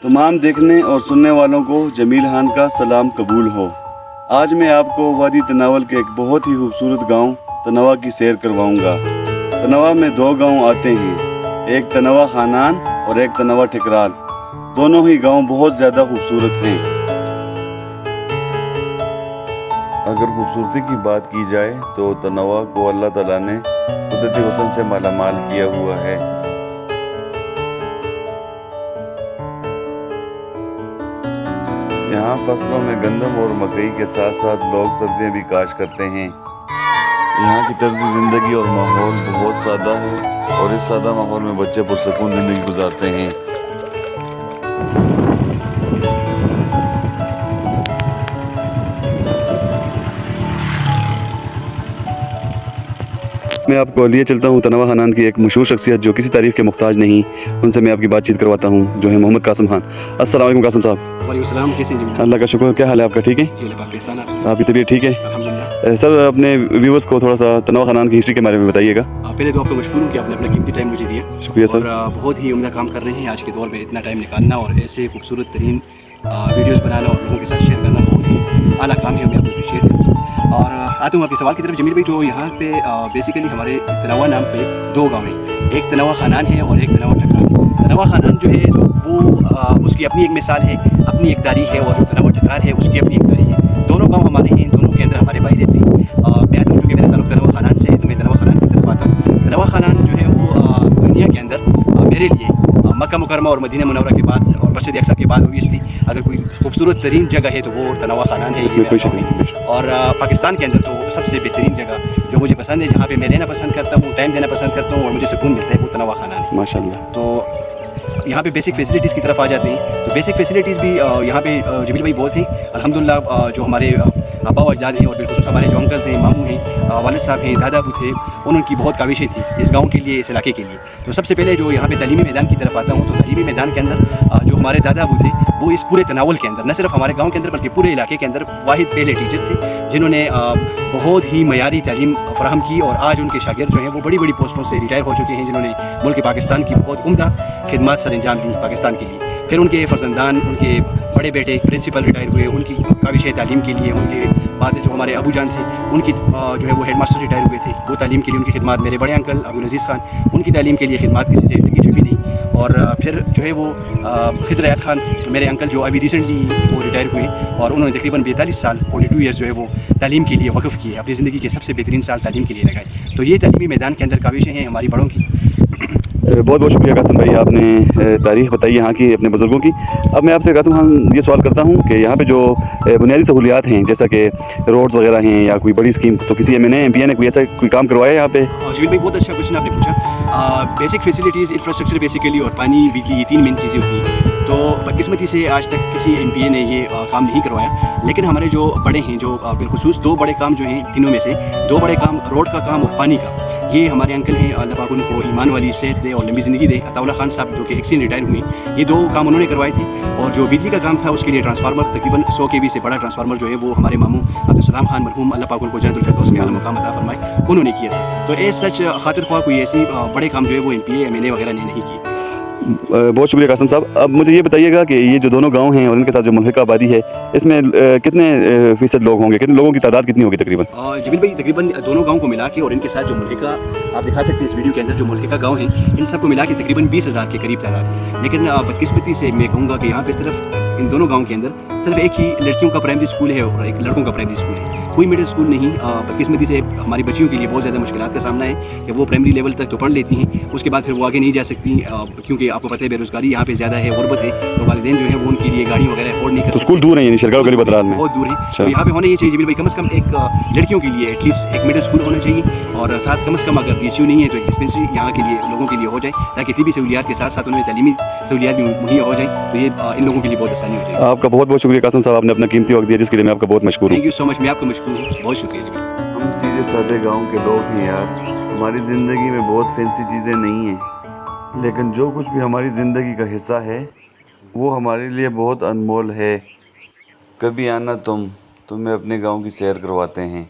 तमाम देखने और सुनने वालों को जमील खान का सलाम कबूल हो। आज मैं आपको वादी तनावल के एक बहुत ही खूबसूरत गांव तनवा की सैर करवाऊंगा। तनवा में दो गांव आते हैं, एक तनवा खानान और एक तनवा ठिकराल। दोनों ही गांव बहुत ज़्यादा खूबसूरत हैं। अगर खूबसूरती की बात की जाए तो तनवा को अल्लाह ताला ने कुदरती हुस्न से मालामाल किया हुआ है। यहाँ फसलों में गंदम और मकई के साथ साथ लोग सब्जियां भी काश्त करते हैं। यहाँ की तर्ज ज़िंदगी और माहौल बहुत सादा है और इस सादा माहौल में बच्चे पुरसकून ज़िंदगी गुजारते हैं। मैं आपको लिए चलता हूँ तनवा खानान की एक मशहूर शख्सियत जो किसी तारीफ़ के मुख्ताज नहीं, उनसे मैं आपकी बातचीत करवाता हूँ, जो है मोहम्मद कासिम खान। अस्सलाम वालेकुम कासिम साहब। वालेकुम सलाम। कैसे हैं? अल्लाह का शुक्र। क्या हाल है आपका? ठीक है जी, अल्लाह पाक आपसे। आपकी तबीयत ठीक है? अल्हम्दुलिल्लाह। सर, अपने व्यूवर्स को थोड़ा सा तनवा खानान की हिस्ट्री के बारे में बताइएगा। पहले तो आपको मशकूर हूँ कि आपने अपना कीमती टाइम मुझे दिया। शुक्रिया सर। और बहुत ही उम्दा काम कर रहे हैं आज के दौर में, इतना टाइम निकालना और ऐसे खूबसूरत तरीन वीडियोस बनाना और लोगों के साथ शेयर करना बहुत ही आला काम है। मैं आपको अप्रिशिएट करता हूँ। और आता हूँ आपके सवाल की तरफ। जमील भाई, तो यहाँ पे बेसिकली हमारे तनवा नाम पे दो गाँव हैं, एक तनवा खानान है और एक तनवा ठकराल। तनवा खानान जो है तो वो उसकी अपनी एक मिसाल है, अपनी एक तारीख है, और जो तनवा ठकराल है उसकी अपनी एक तारीख है। दोनों गाँव हमारे हैं, दोनों के अंदर हमारे भाई रहते हैं। मैं तो चूँकि मेरा ताल्लुक तनवा खानान से है तो मैं तनवा खानान की तरफ आता हूँ। तनवा खानान जो है वो दुनिया के अंदर मेरे लिए मक्का मुकरमा और मदीना मुनव्वरा के बाद और मस्जिद अक्सा के बाद ऑब्वियसली अगर कोई खूबसूरत तरीन जगह है तो वो तनवा खानान है। इसमें कोई शक नहीं। और पाकिस्तान के अंदर तो सबसे बेहतरीन जगह जो मुझे पसंद है, जहाँ पे मैं रहना पसंद करता हूँ, टाइम देना पसंद करता हूँ और मुझे सुकून मिलता है, वो तनवा खानान है माशाल्लाह। तो यहाँ पे बेसिक फैसिलिटीज़ की तरफ आ जाते हैं। तो बेसिक फैसिलिटीज़ भी यहाँ पे जमील भाई बहुत हैं अल्हम्दुलिल्लाह। जो हमारे आबा और अजदाद हैं और बिल्खुसूस हमारे जो अंकल्स हैं, मामू हैं, वालिद साहब हैं, दादा अबू थे, उनकी बहुत काविशें थी इस गांव के लिए, इस इलाके के लिए। तो सबसे पहले जो यहाँ पे तालीमी मैदान की तरफ आता हूँ, तो तालीमी मैदान के अंदर जो हमारे दादा अबू थे वो इस पूरे तनावल के अंदर, न सिर्फ हमारे गाँव के अंदर बल्कि पूरे इलाके के अंदर वाहिद पहले टीचर थे जिन्होंने बहुत ही मयारी तालीम फराहम की। और आज उनके शागिर्द जो हैं वो बड़ी बड़ी पोस्टों से रिटायर हो चुके हैं, जिन्होंने मुल्क पाकिस्तान की बहुत उम्दा खिदमत सर अंजाम दी पाकिस्तान के लिए। फिर उनके फर्जंदान, उनके बड़े बेटे प्रिंसिपल रिटायर हुए, उनकी काविश तालीम के लिए। उनके बाद जो हमारे अबू जान थे उनकी जो है वो हेड मास्टर रिटायर हुए थे, वो तालीम के लिए उनकी खिदमत। मेरे बड़े अंकल अब्दुल अजीज़ खान, उनकी तालीम के लिए खिदमत किसी से लगी छुपी नहीं। और फिर जो है वो खिज़र हयात खान मेरे अंकल जो अभी रिसेंटली वो रिटायर हुए और उन्होंने तकरीबन 42 साल 42 ईयर्स जो है वो तालीम के लिए वक़्फ़ किए, अपनी ज़िंदगी के सबसे बेहतरीन साल तालीम के लिए लगाए। तो ये तालीमी मैदान के अंदर काविशें हैं हमारी बड़ों की। बहुत बहुत शुक्रिया कासिम भाई, आपने तारीख़ बताई यहाँ की अपने बुज़ुर्गों की। अब मैं आपसे कासिम खान ये सवाल करता हूँ कि यहाँ पे जो बुनियादी सहूलियात हैं, जैसा कि रोड्स वगैरह हैं या कोई बड़ी स्कीम, तो किसी MNA MPA ने कोई ऐसा कोई काम करवाया है यहाँ पे? जमील भाई, बहुत अच्छा क्वेश्चन आपने पूछा। बेसिक फैसिलिटीज़, इंफ्रास्ट्रक्चर बेसिकली और पानी, बिजली, ये तीन मेन चीज़ें होती हैं। तो बदकिस्मती से आज तक किसी MPA ने ये काम नहीं करवाया। लेकिन हमारे जो बड़े हैं, जो बिलखुसूस दो बड़े काम जो हैं, तीनों में से दो बड़े काम, रोड का काम और पानी का, ये हमारे अंकल हैं, अल्लाह पाक उनको ईमान वाली सेहत दे और लंबी ज़िंदगी दे, अताउल्लाह खान साहब जो कि एक्सीडेंट रिटायर हुए, ये दो काम उन्होंने करवाए थे। और जो बिजली का काम था उसके लिए ट्रांसफार्मर, तकरीबन 100 kV से बड़ा ट्रांसफार्मर जो है वो हमारे मामू अब्दुल सलाम खान मरहूम, अल्लाह पाक उनको जन्नतुल फिरदौस में आला मकाम अता फरमाए, उन्होंने किया था। तो ए सच खातिर ख्वाह कोई ऐसी बड़े काम जो है वो MPA MNA वगैरह ने नहीं किए। बहुत शुक्रिया कासिम साहब। अब मुझे ये बताइएगा कि ये जो दोनों गांव हैं और इनके साथ जो मुल्हिका आबादी है, इसमें कितने फ़ीसद लोग होंगे, कितने लोगों की तादाद कितनी होगी तकरीबन? जमील भाई, तकरीबन दोनों गाँव को मिला के और इनके साथ जो मुल्हिका आप दिखा सकते हैं इस वीडियो के अंदर, जो मुल्हिका गाँव हैं, इन सबको मिला के तकरीबन 20,000 के करीब तादाद है। लेकिन बदकिस्मती से मैं कहूँगा कि यहाँ पे सिर्फ इन दोनों गाँव के अंदर सिर्फ एक ही लड़कियों का प्राइमरी स्कूल है और एक लड़कों का प्राइमरी स्कूल है, कोई मिडिल स्कूल नहीं। बदकिस्मती से हमारी बच्चियों के लिए बहुत ज़्यादा मुश्किलात का सामना है कि वो प्राइमरी लेवल तक तो पढ़ लेती हैं, उसके बाद फिर वो आगे नहीं जा सकती, क्योंकि आपको पता है बेरोज़गारी यहाँ पे ज़्यादा है, गुर्बत है। तो वालिदैन जो है वो उनके लिए गाड़ी वगैरह अफोर्ड नहीं कर तो सकते। स्कूल दूर है, यानी शरगाव गली बदराल में बहुत दूर है। तो यहाँ पे होना ये चाहिए जमील भाई, कम से कम एक लड़कियों के लिए एटलीस्ट एक मिडिल स्कूल होना चाहिए, और साथ कम से कम अगर PHU नहीं है तो एक डिस्पेंसरी यहाँ के लिए लोगों के लिए हो जाए, ताकि तिबी सहूलियात के साथ साथ उन्हें तालीमी सहूलियात भी मुहैया हो जाए। तो ये इन लोगों के लिए बहुत आसानी हो जाएगी। आपका बहुत बहुत शुक्रिया कासिम साहब, आपने अपना कीमती वक्त दिया, जिसके लिए मैं आपका बहुत मशहूर हूँ। Thank you so much. मैं आपको मशहूर हूँ, बहुत शुक्रिया जी। हम सीधे साधे गांव के लोग हैं यार। हमारी ज़िंदगी में बहुत फैंसी चीज़ें नहीं हैं, लेकिन जो कुछ भी हमारी ज़िंदगी का हिस्सा है वो हमारे लिए बहुत अनमोल है। कभी आना, तुम्हें अपने गांव की सैर करवाते हैं।